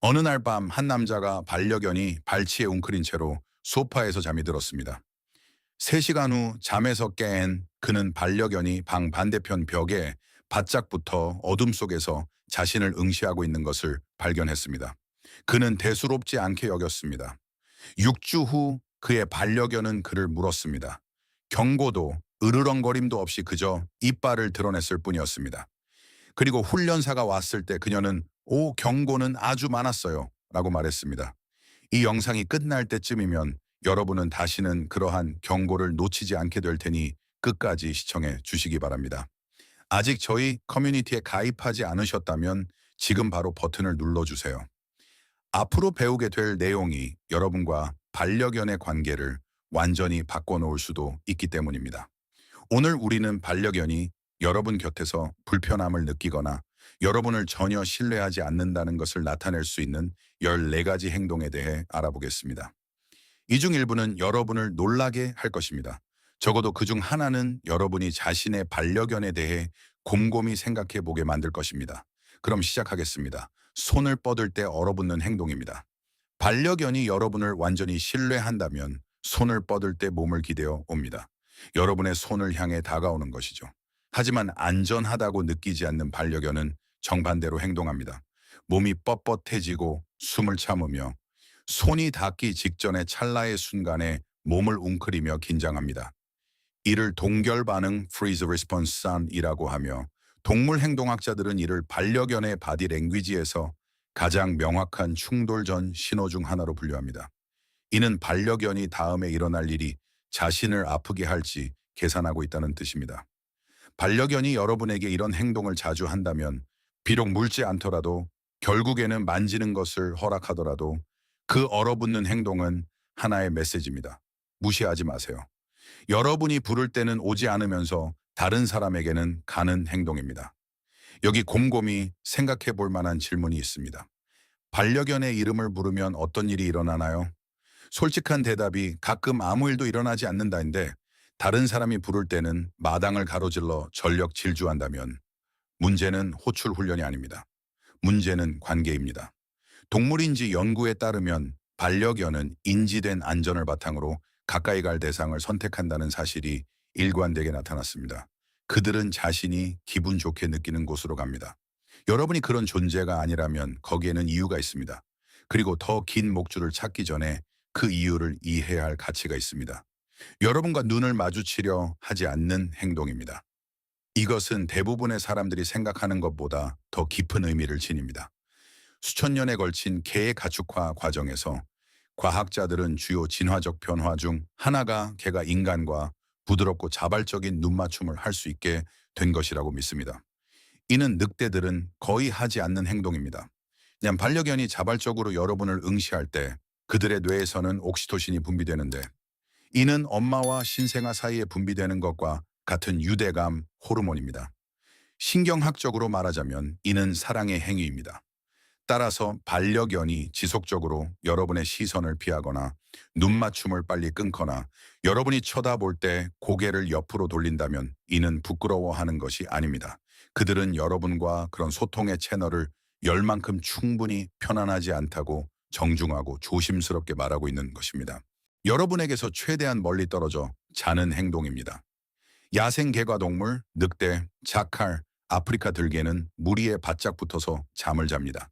어느 날 밤 한 남자가 반려견이 발치에 웅크린 채로 소파에서 잠이 들었습니다. 3시간 후 잠에서 깬 그는 반려견이 방 반대편 벽에 바짝 붙어 어둠 속에서 자신을 응시하고 있는 것을 발견했습니다. 그는 대수롭지 않게 여겼습니다. 6주 후 그의 반려견은 그를 물었습니다. 경고도 으르렁거림도 없이 그저 이빨을 드러냈을 뿐이었습니다. 그리고 훈련사가 왔을 때 그녀는 오, 경고는 아주 많았어요 라고 말했습니다. 이 영상이 끝날 때쯤이면 여러분은 다시는 그러한 경고를 놓치지 않게 될 테니 끝까지 시청해 주시기 바랍니다. 아직 저희 커뮤니티에 가입하지 않으셨다면 지금 바로 버튼을 눌러주세요. 앞으로 배우게 될 내용이 여러분과 반려견의 관계를 완전히 바꿔놓을 수도 있기 때문입니다. 오늘 우리는 반려견이 여러분 곁에서 불편함을 느끼거나 여러분을 전혀 신뢰하지 않는다는 것을 나타낼 수 있는 14가지 행동에 대해 알아보겠습니다. 이 중 일부는 여러분을 놀라게 할 것입니다. 적어도 그 중 하나는 여러분이 자신의 반려견에 대해 곰곰이 생각해 보게 만들 것입니다. 그럼 시작하겠습니다. 손을 뻗을 때 얼어붙는 행동입니다. 반려견이 여러분을 완전히 신뢰한다면 손을 뻗을 때 몸을 기대어 옵니다. 여러분의 손을 향해 다가오는 것이죠. 하지만 안전하다고 느끼지 않는 반려견은 정반대로 행동합니다. 몸이 뻣뻣해지고 숨을 참으며 손이 닿기 직전의 찰나의 순간에 몸을 웅크리며 긴장합니다. 이를 동결 반응 freeze response sun이라고 하며 동물 행동학자들은 이를 반려견의 바디 랭귀지에서 가장 명확한 충돌 전 신호 중 하나로 분류합니다. 이는 반려견이 다음에 일어날 일이 자신을 아프게 할지 계산하고 있다는 뜻입니다. 반려견이 여러분에게 이런 행동을 자주 한다면 비록 물지 않더라도 결국에는 만지는 것을 허락하더라도 그 얼어붙는 행동은 하나의 메시지입니다. 무시하지 마세요. 여러분이 부를 때는 오지 않으면서 다른 사람에게는 가는 행동입니다. 여기 곰곰이 생각해 볼 만한 질문이 있습니다. 반려견의 이름을 부르면 어떤 일이 일어나나요? 솔직한 대답이 가끔 아무 일도 일어나지 않는다인데 다른 사람이 부를 때는 마당을 가로질러 전력 질주한다면 문제는 호출 훈련이 아닙니다. 문제는 관계입니다. 동물인지 연구에 따르면 반려견은 인지된 안전을 바탕으로 가까이 갈 대상을 선택한다는 사실이 일관되게 나타났습니다. 그들은 자신이 기분 좋게 느끼는 곳으로 갑니다. 여러분이 그런 존재가 아니라면 거기에는 이유가 있습니다. 그리고 더 긴 목줄을 찾기 전에 그 이유를 이해해야 할 가치가 있습니다. 여러분과 눈을 마주치려 하지 않는 행동입니다. 이것은 대부분의 사람들이 생각하는 것보다 더 깊은 의미를 지닙니다. 수천 년에 걸친 개의 가축화 과정에서 과학자들은 주요 진화적 변화 중 하나가 개가 인간과 부드럽고 자발적인 눈맞춤을 할 수 있게 된 것이라고 믿습니다. 이는 늑대들은 거의 하지 않는 행동입니다. 그냥 반려견이 자발적으로 여러분을 응시할 때 그들의 뇌에서는 옥시토신이 분비되는데 이는 엄마와 신생아 사이에 분비되는 것과 같은 유대감 호르몬입니다. 신경학적으로 말하자면 이는 사랑의 행위입니다. 따라서 반려견이 지속적으로 여러분의 시선을 피하거나 눈맞춤을 빨리 끊거나 여러분이 쳐다볼 때 고개를 옆으로 돌린다면 이는 부끄러워하는 것이 아닙니다. 그들은 여러분과 그런 소통의 채널을 열 만큼 충분히 편안하지 않다고 정중하고 조심스럽게 말하고 있는 것입니다. 여러분에게서 최대한 멀리 떨어져 자는 행동입니다. 야생 개과동물, 늑대, 자칼, 아프리카 들개는 무리에 바짝 붙어서 잠을 잡니다.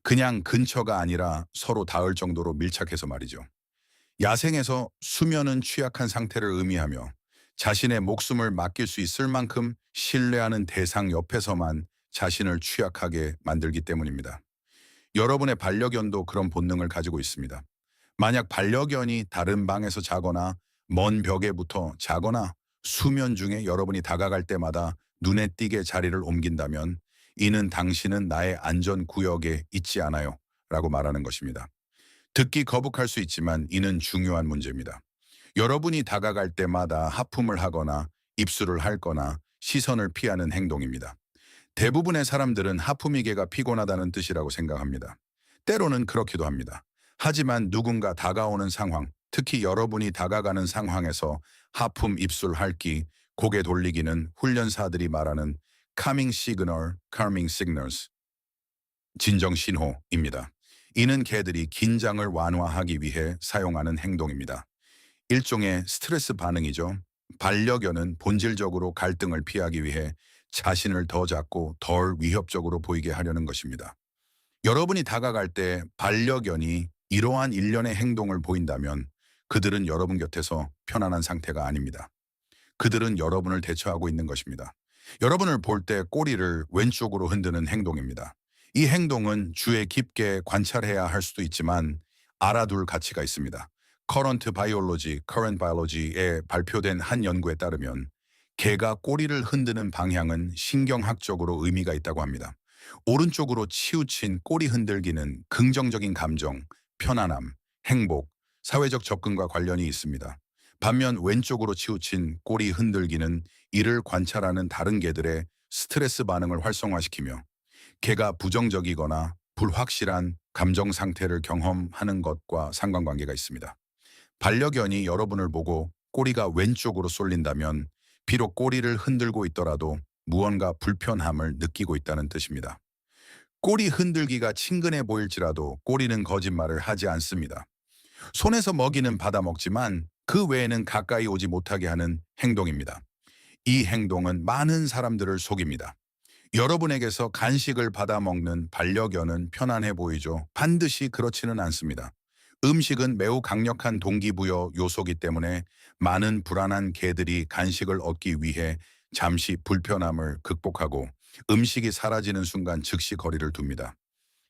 그냥 근처가 아니라 서로 닿을 정도로 밀착해서 말이죠. 야생에서 수면은 취약한 상태를 의미하며 자신의 목숨을 맡길 수 있을 만큼 신뢰하는 대상 옆에서만 자신을 취약하게 만들기 때문입니다. 여러분의 반려견도 그런 본능을 가지고 있습니다. 만약 반려견이 다른 방에서 자거나 먼 벽에 붙어 자거나 수면 중에 여러분이 다가갈 때마다 눈에 띄게 자리를 옮긴다면 이는 당신은 나의 안전구역에 있지 않아요 라고 말하는 것입니다. 듣기 거북할 수 있지만 이는 중요한 문제입니다. 여러분이 다가갈 때마다 하품을 하거나 입술을 핥거나 시선을 피하는 행동입니다. 대부분의 사람들은 하품이개가 피곤하다는 뜻이라고 생각합니다. 때로는 그렇기도 합니다. 하지만 누군가 다가오는 상황, 특히 여러분이 다가가는 상황에서 하품, 입술 핥기, 고개 돌리기는 훈련사들이 말하는 calming signals, 진정 신호입니다. 이는 개들이 긴장을 완화하기 위해 사용하는 행동입니다. 일종의 스트레스 반응이죠. 반려견은 본질적으로 갈등을 피하기 위해 자신을 더 작고 덜 위협적으로 보이게 하려는 것입니다. 여러분이 다가갈 때 반려견이 이러한 일련의 행동을 보인다면 그들은 여러분 곁에서 편안한 상태가 아닙니다. 그들은 여러분을 대처하고 있는 것입니다. 여러분을 볼 때 꼬리를 왼쪽으로 흔드는 행동입니다. 이 행동은 주의 깊게 관찰해야 할 수도 있지만 알아둘 가치가 있습니다. Current Biology에 발표된 한 연구에 따르면 개가 꼬리를 흔드는 방향은 신경학적으로 의미가 있다고 합니다. 오른쪽으로 치우친 꼬리 흔들기는 긍정적인 감정, 편안함, 행복, 사회적 접근과 관련이 있습니다. 반면 왼쪽으로 치우친 꼬리 흔들기는 이를 관찰하는 다른 개들의 스트레스 반응을 활성화시키며 개가 부정적이거나 불확실한 감정 상태를 경험하는 것과 상관관계가 있습니다. 반려견이 여러분을 보고 꼬리가 왼쪽으로 쏠린다면 비록 꼬리를 흔들고 있더라도 무언가 불편함을 느끼고 있다는 뜻입니다. 꼬리 흔들기가 친근해 보일지라도 꼬리는 거짓말을 하지 않습니다. 손에서 먹이는 받아먹지만 그 외에는 가까이 오지 못하게 하는 행동입니다. 이 행동은 많은 사람들을 속입니다. 여러분에게서 간식을 받아먹는 반려견은 편안해 보이죠. 반드시 그렇지는 않습니다. 음식은 매우 강력한 동기부여 요소이기 때문에 많은 불안한 개들이 간식을 얻기 위해 잠시 불편함을 극복하고 음식이 사라지는 순간 즉시 거리를 둡니다.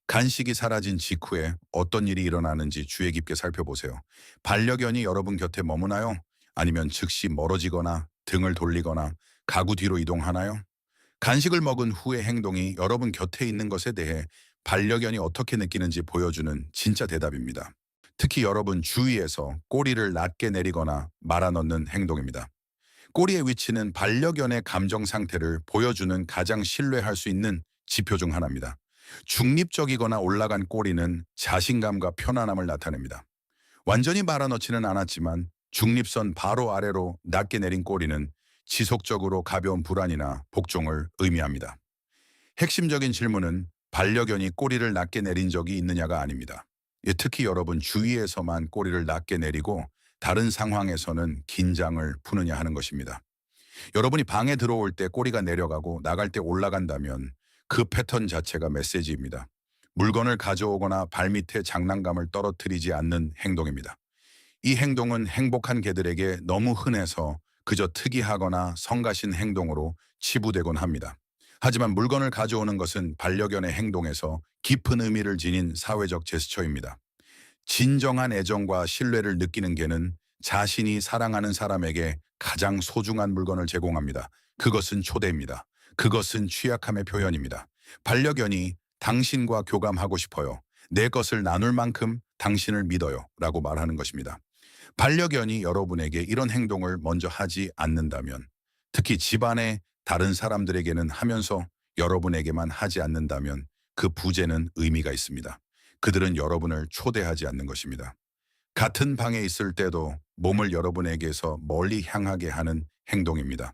간식이 사라진 직후에 어떤 일이 일어나는지 주의 깊게 살펴보세요. 반려견이 여러분 곁에 머무나요? 아니면 즉시 멀어지거나 등을 돌리거나 가구 뒤로 이동하나요? 간식을 먹은 후의 행동이 여러분 곁에 있는 것에 대해 반려견이 어떻게 느끼는지 보여주는 진짜 대답입니다. 특히 여러분 주위에서 꼬리를 낮게 내리거나 말아넣는 행동입니다. 꼬리의 위치는 반려견의 감정 상태를 보여주는 가장 신뢰할 수 있는 지표 중 하나입니다. 중립적이거나 올라간 꼬리는 자신감과 편안함을 나타냅니다. 완전히 말아넣지는 않았지만 중립선 바로 아래로 낮게 내린 꼬리는 지속적으로 가벼운 불안이나 복종을 의미합니다. 핵심적인 질문은 반려견이 꼬리를 낮게 내린 적이 있느냐가 아닙니다. 특히 여러분 주위에서만 꼬리를 낮게 내리고 다른 상황에서는 긴장을 푸느냐 하는 것입니다. 여러분이 방에 들어올 때 꼬리가 내려가고 나갈 때 올라간다면 그 패턴 자체가 메시지입니다. 물건을 가져오거나 발밑에 장난감을 떨어뜨리지 않는 행동입니다. 이 행동은 행복한 개들에게 너무 흔해서 그저 특이하거나 성가신 행동으로 치부되곤 합니다. 하지만 물건을 가져오는 것은 반려견의 행동에서 깊은 의미를 지닌 사회적 제스처입니다. 진정한 애정과 신뢰를 느끼는 개는 자신이 사랑하는 사람에게 가장 소중한 물건을 제공합니다. 그것은 초대입니다. 그것은 취약함의 표현입니다. 반려견이 당신과 교감하고 싶어요. 내 것을 나눌 만큼 당신을 믿어요. 라고 말하는 것입니다. 반려견이 여러분에게 이런 행동을 먼저 하지 않는다면, 특히 집안의 다른 사람들에게는 하면서 여러분에게만 하지 않는다면 그 부재는 의미가 있습니다. 그들은 여러분을 초대하지 않는 것입니다. 같은 방에 있을 때도 몸을 여러분에게서 멀리 향하게 하는 행동입니다.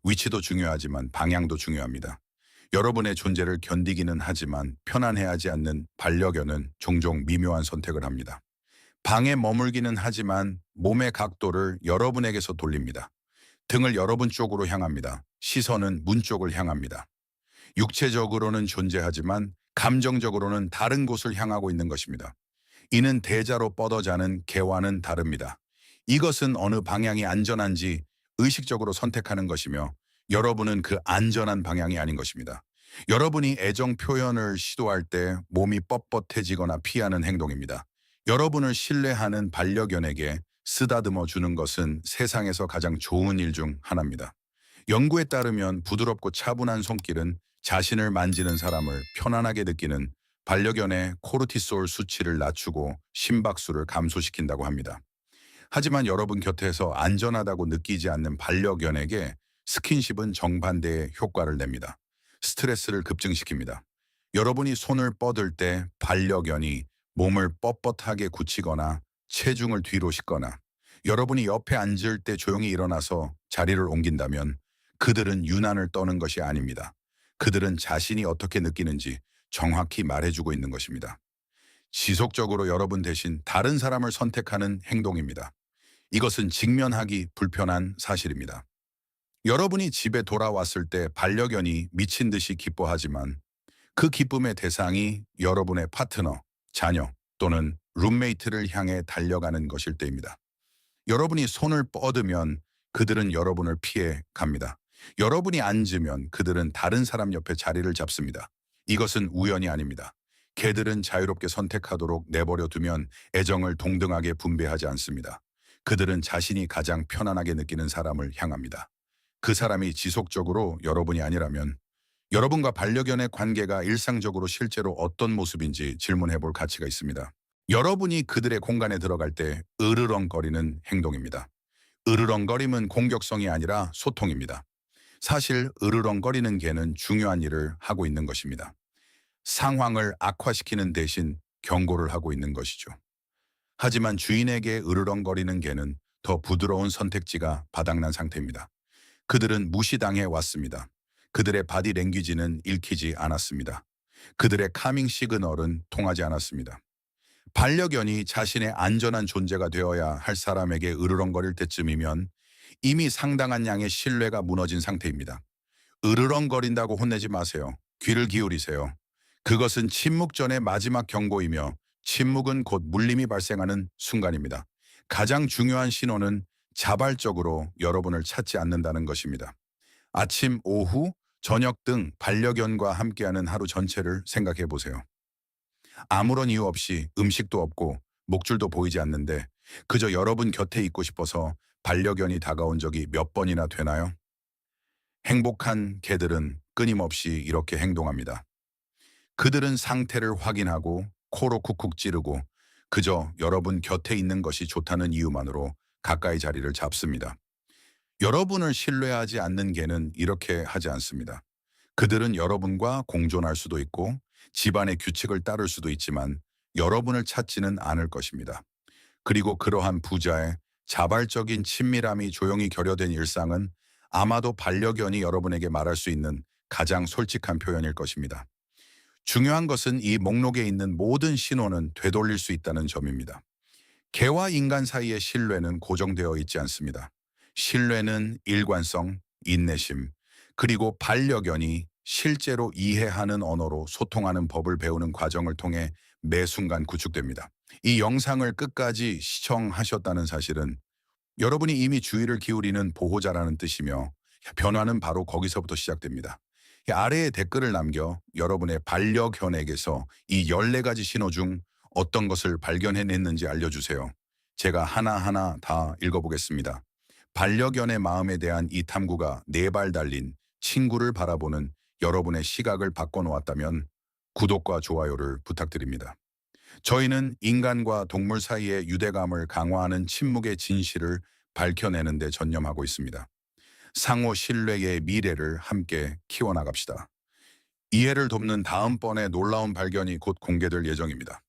위치도 중요하지만 방향도 중요합니다. 여러분의 존재를 견디기는 하지만 편안해하지 않는 반려견은 종종 미묘한 선택을 합니다. 방에 머물기는 하지만 몸의 각도를 여러분에게서 돌립니다. 등을 여러분 쪽으로 향합니다. 시선은 문 쪽을 향합니다. 육체적으로는 존재하지만 감정적으로는 다른 곳을 향하고 있는 것입니다. 이는 대자로 뻗어자는 개와는 다릅니다. 이것은 어느 방향이 안전한지 의식적으로 선택하는 것이며 여러분은 그 안전한 방향이 아닌 것입니다. 여러분이 애정 표현을 시도할 때 몸이 뻣뻣해지거나 피하는 행동입니다. 여러분을 신뢰하는 반려견에게 쓰다듬어 주는 것은 세상에서 가장 좋은 일 중 하나입니다. 연구에 따르면 부드럽고 차분한 손길은 자신을 만지는 사람을 편안하게 느끼는 반려견의 코르티솔 수치를 낮추고 심박수를 감소시킨다고 합니다. 하지만 여러분 곁에서 안전하다고 느끼지 않는 반려견에게 스킨십은 정반대의 효과를 냅니다. 스트레스를 급증시킵니다. 여러분이 손을 뻗을 때 반려견이 몸을 뻣뻣하게 굳히거나 체중을 뒤로 싣거나 여러분이 옆에 앉을 때 조용히 일어나서 자리를 옮긴다면 그들은 유난을 떠는 것이 아닙니다. 그들은 자신이 어떻게 느끼는지 정확히 말해주고 있는 것입니다. 지속적으로 여러분 대신 다른 사람을 선택하는 행동입니다. 이것은 직면하기 불편한 사실입니다. 여러분이 집에 돌아왔을 때 반려견이 미친 듯이 기뻐하지만 그 기쁨의 대상이 여러분의 파트너, 자녀 또는 룸메이트를 향해 달려가는 것일 때입니다. 여러분이 손을 뻗으면 그들은 여러분을 피해 갑니다. 여러분이 앉으면 그들은 다른 사람 옆에 자리를 잡습니다. 이것은 우연이 아닙니다. 개들은 자유롭게 선택하도록 내버려 두면 애정을 동등하게 분배하지 않습니다. 그들은 자신이 가장 편안하게 느끼는 사람을 향합니다. 그 사람이 지속적으로 여러분이 아니라면 여러분과 반려견의 관계가 일상적으로 실제로 어떤 모습인지 질문해 볼 가치가 있습니다. 여러분이 그들의 공간에 들어갈 때 으르렁거리는 행동입니다. 으르렁거림은 공격성이 아니라 소통입니다. 사실 으르렁거리는 개는 중요한 일을 하고 있는 것입니다. 상황을 악화시키는 대신 경고를 하고 있는 것이죠. 하지만 주인에게 으르렁거리는 개는 더 부드러운 선택지가 바닥난 상태입니다. 그들은 무시당해 왔습니다. 그들의 바디 랭귀지는 읽히지 않았습니다. 그들의 카밍 시그널은 통하지 않았습니다. 반려견이 자신의 안전한 존재가 되어야 할 사람에게 으르렁거릴 때쯤이면 이미 상당한 양의 신뢰가 무너진 상태입니다. 으르렁거린다고 혼내지 마세요. 귀를 기울이세요. 그것은 침묵 전의 마지막 경고이며 침묵은 곧 물림이 발생하는 순간입니다. 가장 중요한 신호는 자발적으로 여러분을 찾지 않는다는 것입니다. 아침, 오후, 저녁 등 반려견과 함께하는 하루 전체를 생각해 보세요. 아무런 이유 없이 음식도 없고 목줄도 보이지 않는데 그저 여러분 곁에 있고 싶어서 반려견이 다가온 적이 몇 번이나 되나요? 행복한 개들은 끊임없이 이렇게 행동합니다. 그들은 상태를 확인하고 코로 쿡쿡 찌르고 그저 여러분 곁에 있는 것이 좋다는 이유만으로 가까이 자리를 잡습니다. 여러분을 신뢰하지 않는 개는 이렇게 하지 않습니다. 그들은 여러분과 공존할 수도 있고 집안의 규칙을 따를 수도 있지만 여러분을 찾지는 않을 것입니다. 그리고 그러한 부자의 자발적인 친밀함이 조용히 결여된 일상은 아마도 반려견이 여러분에게 말할 수 있는 가장 솔직한 표현일 것입니다. 중요한 것은 이 목록에 있는 모든 신호는 되돌릴 수 있다는 점입니다. 개와 인간 사이의 신뢰는 고정되어 있지 않습니다. 신뢰는 일관성, 인내심, 그리고 반려견이 실제로 이해하는 언어로 소통하는 법을 배우는 과정을 통해 매 순간 구축됩니다. 이 영상을 끝까지 시청하셨다는 사실은 여러분이 이미 주의를 기울이는 보호자라는 뜻이며 변화는 바로 거기서부터 시작됩니다. 이 아래에 댓글을 남겨 여러분의 반려견에게서 이 14가지 신호 중 어떤 것을 발견해냈는지 알려주세요. 제가 하나하나 다 읽어보겠습니다. 반려견의 마음에 대한 이 탐구가 4발 달린 친구를 바라보는 여러분의 시각을 바꿔놓았다면 구독과 좋아요를 부탁드립니다. 저희는 인간과 동물 사이의 유대감을 강화하는 침묵의 진실을 밝혀내는 데 전념하고 있습니다. 상호 신뢰의 미래를 함께 키워나갑시다. 이해를 돕는 다음번의 놀라운 발견이 곧 공개될 예정입니다.